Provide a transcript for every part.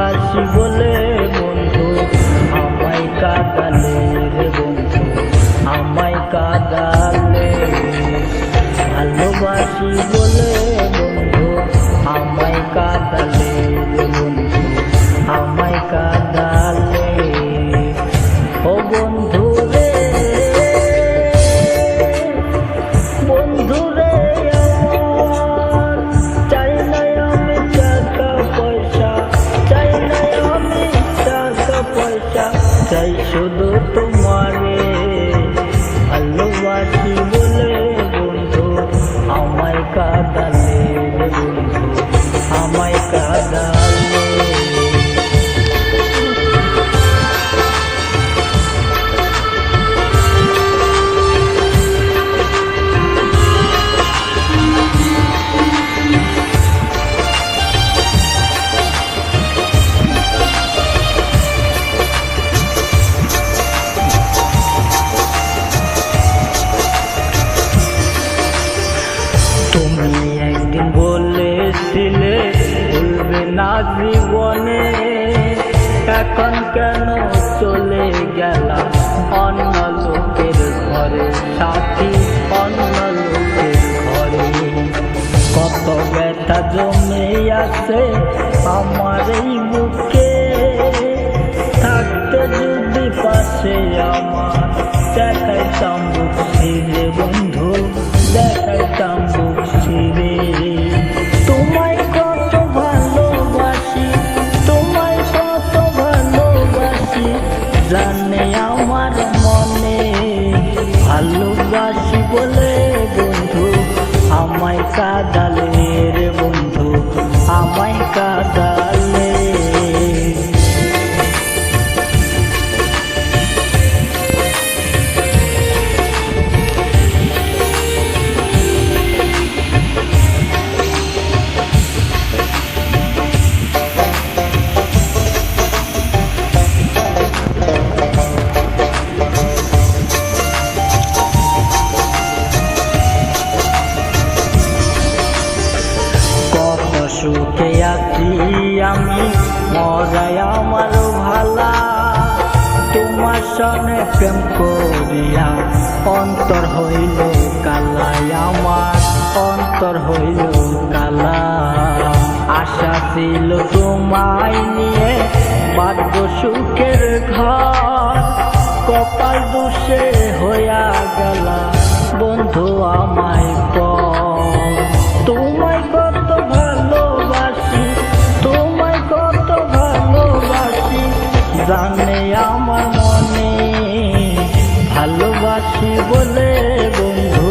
ভালোবাসি বলে বন্ধু আমায় কাঁদালে রে বন্ধু আমায় কাঁদালে ভালোবাসি বলে বন্ধু আমায় কাঁদালে রে বন্ধু আমায় কাঁদালে ও বন্ধু রে বন্ধু রে আমার চাই না আমি টাকা পয়সা চাই না আমি টাকা পয়সা চাই শুধু তোমারে ভালোবাসি বলে বন্ধু আমায় কাঁদালে রে বন্ধু আমায় কাঁদালে তুমি একদিন বলেছিলে ভুলবে না জীবনে এখন কেন চলে গেলা অন্য লোকের ঘরে সাথী অন্য লোকের ঘরে কত ব্যথা জমে আছে আমার এই বুকে থাকতে যদি পাশে আমার দেখাইতাম বুক ছিঁড়ে বন্ধু দেখাইতাম বুক ছিঁড়ে তোমায় কত ভালোবাসি তোমায় কত ভালোবাসি জানে আমার মনে ভালোবাসি বলে বন্ধু আমায় কাঁদালে রে বন্ধু আমায় কাঁদালে সুখে আছি আমি মরাই আমার ভালা তোমার সনে প্রেম করিয়া অন্তর হইল কালাই আমার অন্তর হইল কালা আশা ছিল তোমায় নিয়ে বাঁধব সুখের ঘর কপাল দোষে হইয়া গেলা বন্ধু আমায় পর তোমায় কত ভালোবাসি তোমায় কত ভালোবাসি জানে আমার মনে ভালোবাসি বলে বন্ধু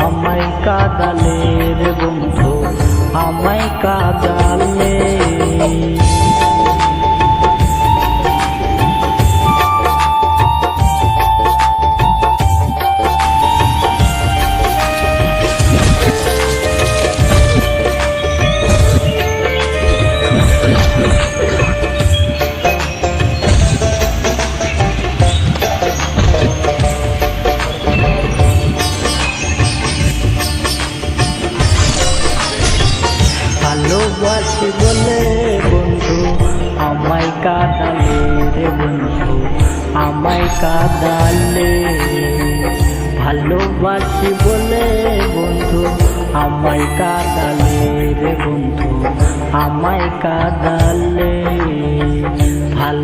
আমায় কাঁদালে রে বন্ধু আমায় কাঁদালে ভালোবাসি বলে বন্ধু আমায় কাঁদালে রে বন্ধু আমায় কাঁদালে ভালোবাসি বলে বন্ধু আমায় কাঁদালে রে বন্ধু আমায় কাঁদালে ভালো